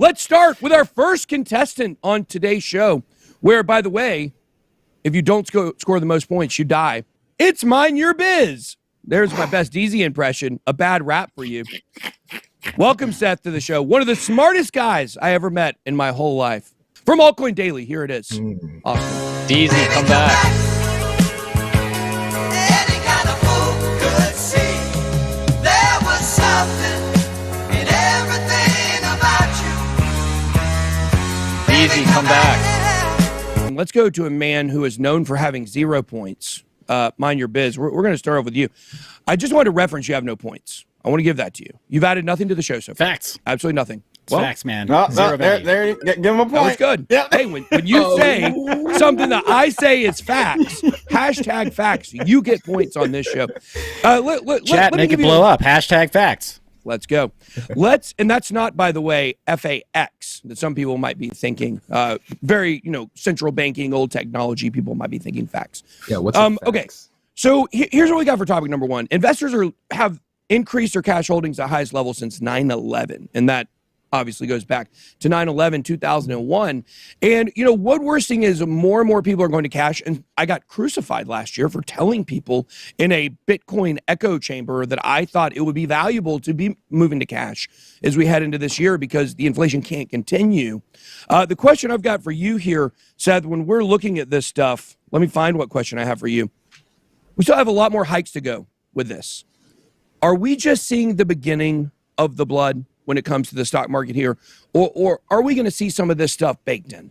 let's start with our first contestant on today's show, where, by the way, if you don't score the most points, you die. It's Mind Your Biz. There's my best DZ impression, a bad rap for you. Welcome, Seth, to the show. One of the smartest guys I ever met in my whole life. From Altcoin Daily, here it is. Awesome. DZ, come back. Any kind of fool could see there was something in everything about you. DZ, come back. Let's go to a man who is known for having 0 points. Mind Your Biz. We're going to start off with you. I just wanted to reference you have no points. I want to give that to you. You've added nothing to the show so far. Facts. Absolutely nothing. It's facts, man. There, give him a point. That was good. Yeah. Hey, when you say something that I say is facts, hashtag facts, you get points on this show. Chat, make it blow up. Hashtag facts. Let's go. And that's not, by the way, FAX that some people might be thinking. Very, central banking, old technology. People might be thinking facts. Yeah. What's up, okay. So here's what we got for topic number one. Investors have increased their cash holdings at highest level since 9/11, and that obviously goes back to 9/11, 2001. And, what we're seeing is more and more people are going to cash. And I got crucified last year for telling people in a Bitcoin echo chamber that I thought it would be valuable to be moving to cash as we head into this year because the inflation can't continue. The question I've got for you here, Seth, when we're looking at this stuff, let me find what question I have for you. We still have a lot more hikes to go with this. Are we just seeing the beginning of the blood when it comes to the stock market here? Or are we going to see some of this stuff baked in?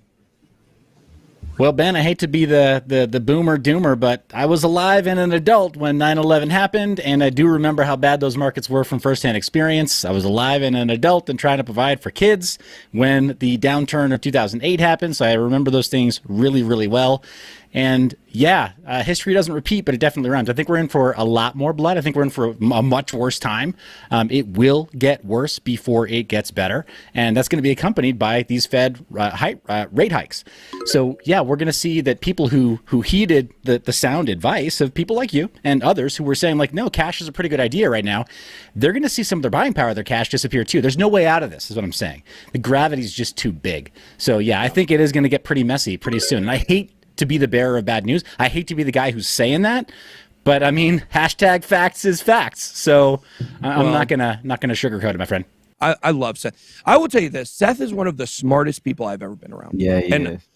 Well, Ben, I hate to be the boomer doomer, but I was alive and an adult when 9/11 happened, and I do remember how bad those markets were from firsthand experience. I was alive and an adult and trying to provide for kids when the downturn of 2008 happened, so I remember those things really, really well. And yeah, history doesn't repeat, but it definitely rhymes. I think we're in for a lot more blood. I think we're in for a much worse time. It will get worse before it gets better. And that's going to be accompanied by these Fed rate hikes. So yeah, we're going to see that people who heeded the sound advice of people like you and others who were saying like, no, cash is a pretty good idea right now. They're going to see some of their buying power of their cash disappear too. There's no way out of this is what I'm saying. The gravity is just too big. So yeah, I think it is going to get pretty messy pretty soon. And I hate to be the bearer of bad news. I hate to be the guy who's saying that, but I mean, hashtag facts is facts. So I'm not gonna sugarcoat it, my friend. I love Seth. I will tell you this: Seth is one of the smartest people I've ever been around. Yeah, he and is.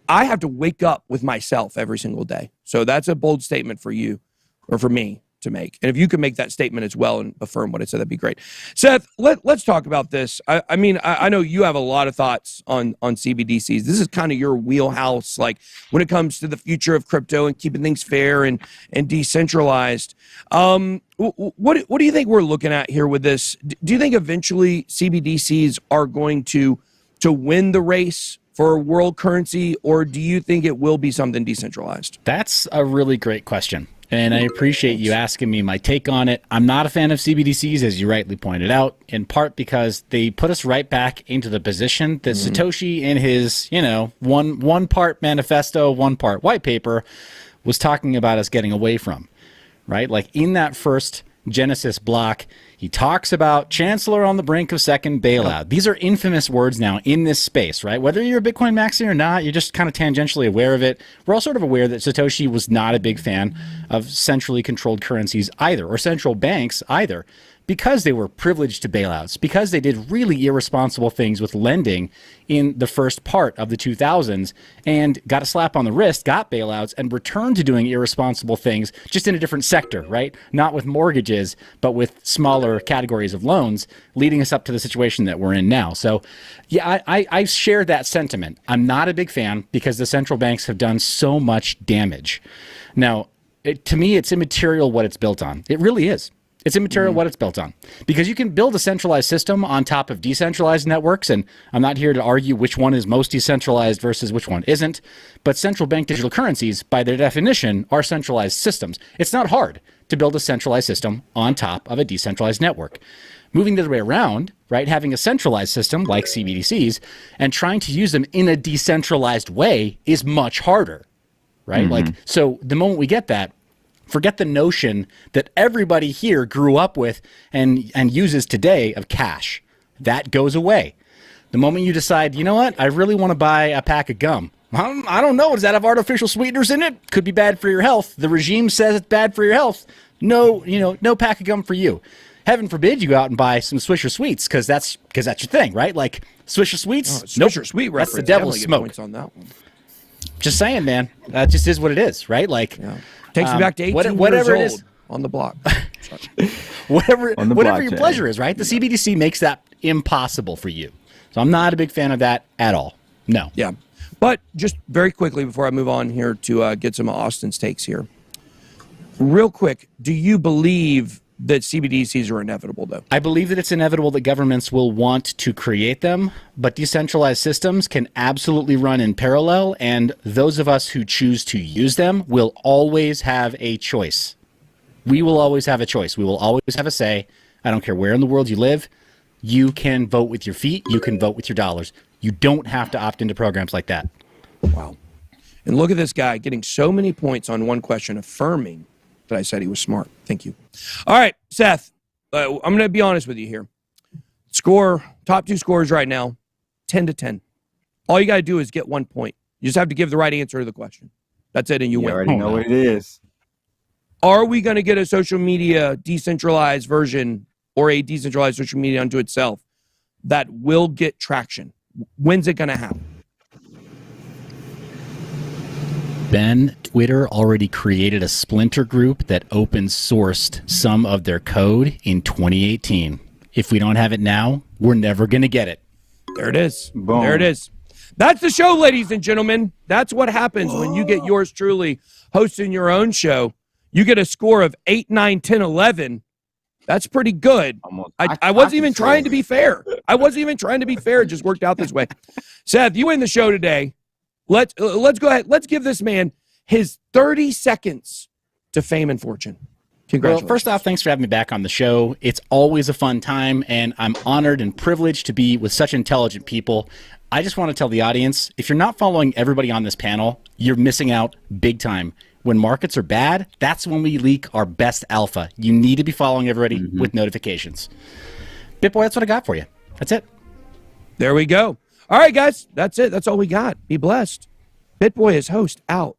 I have to wake up with myself every single day. So that's a bold statement for you or for me to make. And if you can make that statement as well and affirm what I said, that'd be great. Seth, let's talk about this. I mean, I know you have a lot of thoughts on CBDCs. This is kind of your wheelhouse, like when it comes to the future of crypto and keeping things fair and decentralized. What do you think we're looking at here with this? Do you think eventually CBDCs are going to win the race for world currency, or do you think it will be something decentralized? That's a really great question. And I appreciate you asking me my take on it. I'm not a fan of CBDCs, as you rightly pointed out, in part because they put us right back into the position that Satoshi in his, one part manifesto, one part white paper was talking about us getting away from, right? Like in that first Genesis block, he talks about Chancellor on the brink of second bailout. These are infamous words now in this space, right? Whether you're a Bitcoin maxi or not, you're just kind of tangentially aware of it. We're all sort of aware that Satoshi was not a big fan of centrally controlled currencies either, or central banks either, because they were privileged to bailouts, because they did really irresponsible things with lending in the first part of the 2000s and got a slap on the wrist, got bailouts, and returned to doing irresponsible things just in a different sector, right? Not with mortgages, but with smaller categories of loans, leading us up to the situation that we're in now. So yeah, I share that sentiment. I'm not a big fan because the central banks have done so much damage. Now, to me, it's immaterial what it's built on. It really is. It's immaterial what it's built on, because you can build a centralized system on top of decentralized networks. And I'm not here to argue which one is most decentralized versus which one isn't. But central bank digital currencies, by their definition, are centralized systems. It's not hard to build a centralized system on top of a decentralized network. Moving the other way around, right, having a centralized system like CBDCs and trying to use them in a decentralized way is much harder, right? Like, so the moment we get that, forget the notion that everybody here grew up with and uses today of cash. That goes away. The moment you decide, you know what, I really want to buy a pack of gum. I don't know. Does that have artificial sweeteners in it? Could be bad for your health. The regime says it's bad for your health. No, no pack of gum for you. Heaven forbid you go out and buy some Swisher Sweets because that's your thing, right? Like Swisher Sweets. Swisher Sweet reference. That's the devil's smoke. Points on that one. Just saying, man. That just is what it is, right? Like, takes me back to 18 whatever years it is old on the block. whatever block, your Jay. pleasure is, right? The CBDC makes that impossible for you. So I'm not a big fan of that at all. No. Yeah. But just very quickly before I move on here to get some of Austin's takes here. Real quick, do you believe that CBDCs are inevitable, though? I believe that it's inevitable that governments will want to create them, but decentralized systems can absolutely run in parallel, and those of us who choose to use them will always have a choice. We will always have a choice. We will always have a say. I don't care where in the world you live. You can vote with your feet. You can vote with your dollars. You don't have to opt into programs like that. Wow. And look at this guy getting so many points on one question, affirming that I said he was smart. Thank you. All right, Seth, I'm going to be honest with you here. Top two scores right now, 10-10. All you got to do is get 1 point. You just have to give the right answer to the question. That's it, and you You win. already know what it is. Are we going to get a social media decentralized version or a decentralized social media unto itself that will get traction? When's it going to happen? Ben, Twitter already created a splinter group that open sourced some of their code in 2018. If we don't have it now, we're never going to get it. There it is. Boom. There it is. That's the show, ladies and gentlemen. That's what happens when you get yours truly hosting your own show. You get a score of 8, 9, 10, 11. That's pretty good. Almost. I wasn't can even say trying it. to be fair. I wasn't even trying to be fair. It just worked out this way. Seth, you win the show today. Let's go ahead. Let's give this man his 30 seconds to fame and fortune. Congratulations. Well, first off, thanks for having me back on the show. It's always a fun time, and I'm honored and privileged to be with such intelligent people. I just want to tell the audience, if you're not following everybody on this panel, you're missing out big time. When markets are bad, that's when we leak our best alpha. You need to be following everybody with notifications. BitBoy, that's what I got for you. That's it. There we go. All right, guys. That's it. That's all we got. Be blessed. BitBoy is host out.